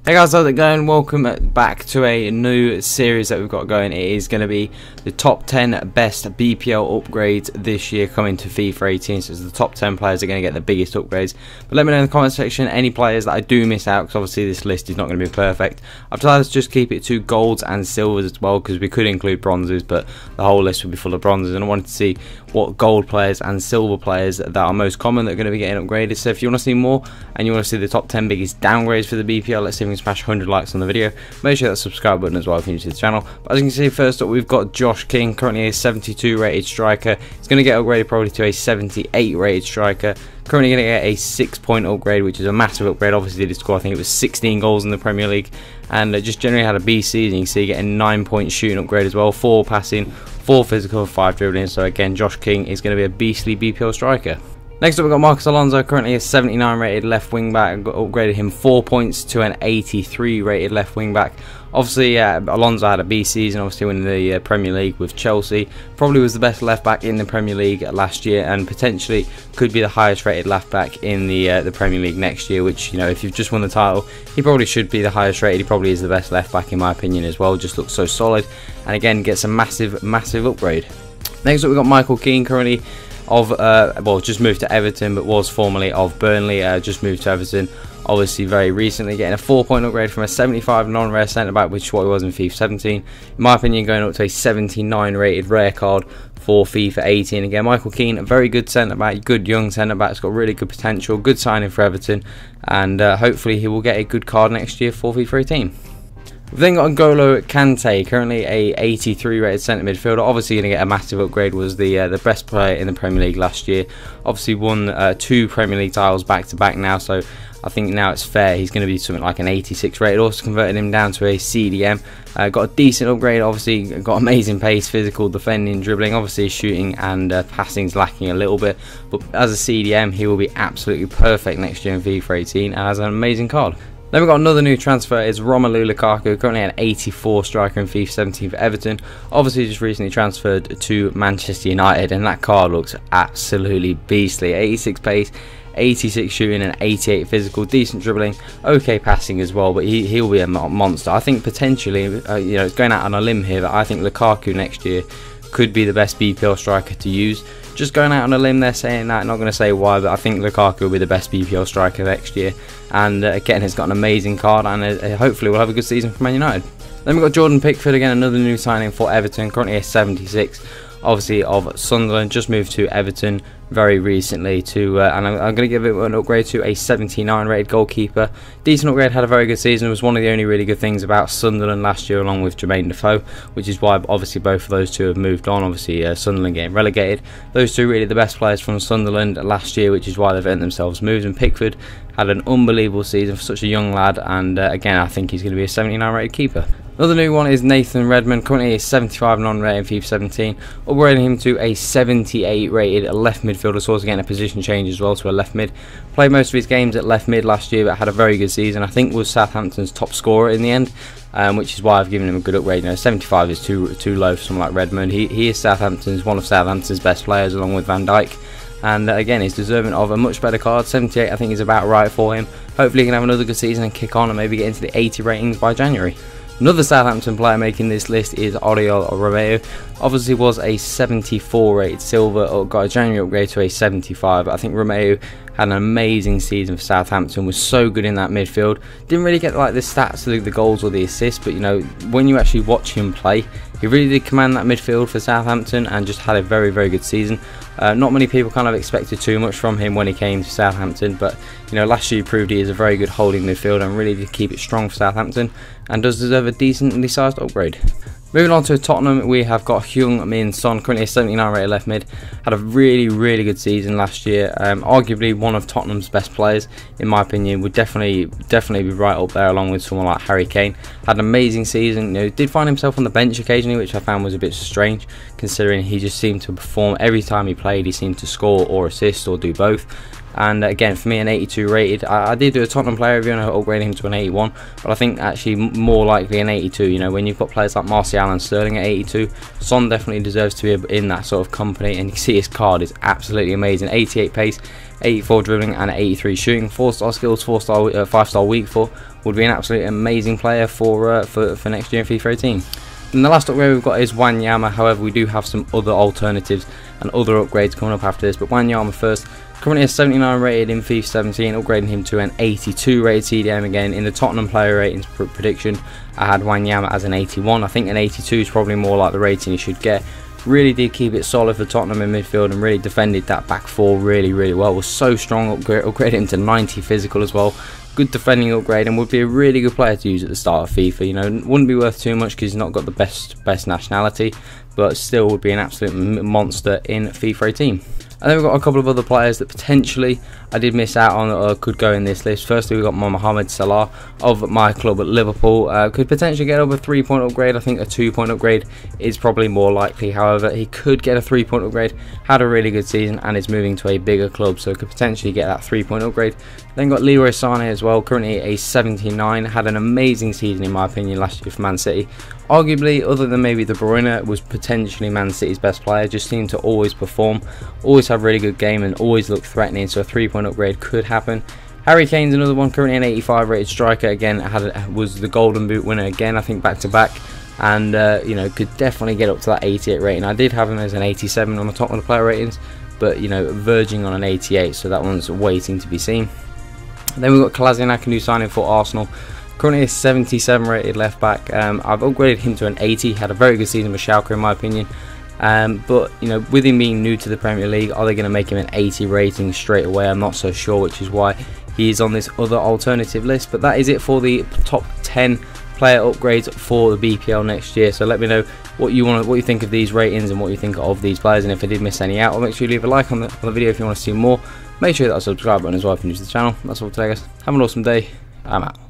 Hey guys, how's it going? Welcome back to a new series that we've got going. It is going to be the top 10 best BPL upgrades this year coming to FIFA 18. So it's the top 10 players that are going to get the biggest upgrades. But let me know in the comment section any players that I do miss out, because obviously this list is not going to be perfect. I've decided to just keep it to golds and silvers as well, because we could include bronzes, but the whole list would be full of bronzes, and I wanted to see what gold players and silver players that are most common that are going to be getting upgraded. So if you want to see more and you want to see the top 10 biggest downgrades for the BPL, let's see if we can smash 100 likes on the video. Make sure that subscribe button as well if you're new to the channel. But as you can see, first up we've got Josh King, currently a 72 rated striker. He's going to get upgraded probably to a 78 rated striker. Currently going to get a 6-point upgrade, which is a massive upgrade. Obviously did score, I think it was 16 goals in the Premier League, and just generally had a B season. You can see getting 9-point shooting upgrade as well, 4 passing, 4 physical, 5 dribbling. So again, Josh King is going to be a beastly BPL striker. Next up we've got Marcus Alonso, currently a 79 rated left wing back. Upgraded him 4 points to an 83 rated left wing back. Obviously Alonso had a B season, obviously winning the Premier League with Chelsea. Probably was the best left back in the Premier League last year, and potentially could be the highest rated left back in the Premier League next year, which, you know, if you've just won the title, he probably should be the highest rated. He probably is the best left back in my opinion as well. Just looks so solid, and again gets a massive upgrade. Next up we've got Michael Keane, currently of well, just moved to Everton, but was formerly of Burnley. Just moved to Everton obviously very recently, getting a 4-point upgrade from a 75 non-rare centre back, which is what he was in FIFA 17. In my opinion, going up to a 79 rated rare card for FIFA 18. Again, Michael Keane, a very good centre back, good young centre back. It's got really good potential, good signing for Everton, and hopefully he will get a good card next year for FIFA 18. We've then got N'Golo Kante, currently a 83 rated centre midfielder. Obviously going to get a massive upgrade. Was the best player in the Premier League last year. Obviously won 2 Premier League titles back to back now, so I think now it's fair. He's going to be something like an 86 rated. Also converted him down to a CDM. Got a decent upgrade. Obviously got amazing pace, physical, defending, dribbling. Obviously shooting and passing's lacking a little bit, but as a CDM he will be absolutely perfect next year in FIFA 18 and has an amazing card. Then we've got another new transfer. It's Romelu Lukaku, currently an 84 striker in FIFA 17 for Everton. Obviously just recently transferred to Manchester United, and that card looks absolutely beastly. 86 pace, 86 shooting and 88 physical, decent dribbling, okay passing as well, but he'll be a monster. I think potentially, you know, it's going out on a limb here, but I think Lukaku next year could be the best BPL striker to use. Just going out on a limb there saying that, not going to say why, but I think Lukaku will be the best BPL striker next year, and again has got an amazing card, and hopefully will have a good season for Man United. Then we've got Jordan Pickford, again another new signing for Everton, currently a 76, obviously of Sunderland, just moved to Everton very recently to and I'm going to give it an upgrade to a 79 rated goalkeeper. Decent upgrade, had a very good season. It was one of the only really good things about Sunderland last year, along with Jermaine Defoe, which is why obviously both of those two have moved on. Obviously Sunderland getting relegated. Those two really the best players from Sunderland last year, which is why they've earned themselves moves, and Pickford had an unbelievable season for such a young lad, and again I think he's going to be a 79 rated keeper. Another new one is Nathan Redmond, currently a 75 non-rated in FIFA 17, upgrading him to a 78 rated left midfielder, so also getting a position change as well to a left mid. Played most of his games at left mid last year, but had a very good season. I think was Southampton's top scorer in the end, which is why I've given him a good upgrade. You know, 75 is too low for someone like Redmond. He is one of Southampton's best players, along with Van Dijk. And again, he's deserving of a much better card. 78 I think is about right for him. Hopefully he can have another good season and kick on and maybe get into the 80 ratings by January. Another Southampton player making this list is Romeo. Obviously was a 74 rated silver, or got a January upgrade to a 75. I think Romeo had an amazing season for Southampton, was so good in that midfield. Didn't really get like the stats, the goals or the assists, but you know, when you actually watch him play, he really did command that midfield for Southampton and just had a very good season. Not many people kind of expected too much from him when he came to Southampton, but you know, last year he proved he is a very good holding midfielder and really did keep it strong for Southampton, and does deserve a decently sized upgrade. Moving on to Tottenham, we have got Heung-min Son, currently a 79 rated left mid. Had a really good season last year. Arguably one of Tottenham's best players, in my opinion. Would definitely be right up there, along with someone like Harry Kane. Had an amazing season. You know, did find himself on the bench occasionally, which I found was a bit strange, considering he just seemed to perform every time he played. He seemed to score or assist or do both. And again, for me, an 82 rated. I did do a Tottenham player review and I upgraded him to an 81, but I think actually more likely an 82. You know, when you've got players like Martial and Sterling at 82, Son definitely deserves to be in that sort of company. And you can see his card is absolutely amazing. 88 pace, 84 dribbling and 83 shooting. 4-star skills, 5-star weak foot. Would be an absolutely amazing player for next year in FIFA 18. And the last upgrade we've got is Oneyama. However, we do have some other alternatives and other upgrades coming up after this. But Oneyama first. Currently a 79 rated in FIFA 17, upgrading him to an 82 rated CDM again. In the Tottenham player ratings prediction, I had Oneyama as an 81. I think an 82 is probably more like the rating he should get. Really did keep it solid for Tottenham in midfield and really defended that back four really well. Was so strong, upgraded him to 90 physical as well. Good defending upgrade and would be a really good player to use at the start of FIFA. You know, wouldn't be worth too much because he's not got the best nationality, but still would be an absolute monster in FIFA 18. And then we've got a couple of other players that potentially I did miss out on or could go in this list. Firstly, we've got Mohamed Salah of my club at Liverpool. Could potentially get over a 3-point upgrade. I think a 2-point upgrade is probably more likely. However, he could get a 3-point upgrade. Had a really good season and is moving to a bigger club, so could potentially get that 3-point upgrade. Then got Leroy Sané as well, currently a 79. Had an amazing season in my opinion last year for Man City. Arguably, other than maybe De Bruyne, was potentially Man City's best player. Just seemed to always perform, always have really good game and always look threatening, so a 3-point upgrade could happen. Harry Kane's another one, currently an 85 rated striker. Again, was the Golden Boot winner again, I think back to back, and you know, could definitely get up to that 88 rating. I did have him as an 87 on the top of the player ratings, but you know, verging on an 88, so that one's waiting to be seen. Then we've got Kolasinac, a new signing for Arsenal. Currently a 77 rated left back. I've upgraded him to an 80. Had a very good season with Schalke in my opinion. But you know, with him being new to the Premier League, are they going to make him an 80 rating straight away? I'm not so sure, which is why he is on this other alternative list. But that is it for the top 10 player upgrades for the BPL next year. So let me know what you think of these ratings and what you think of these players, and if I did miss any out, make sure you leave a like on the video if you want to see more. Make sure you hit that subscribe button as well if you're new to the channel. That's all today, guys. Have an awesome day. I'm out.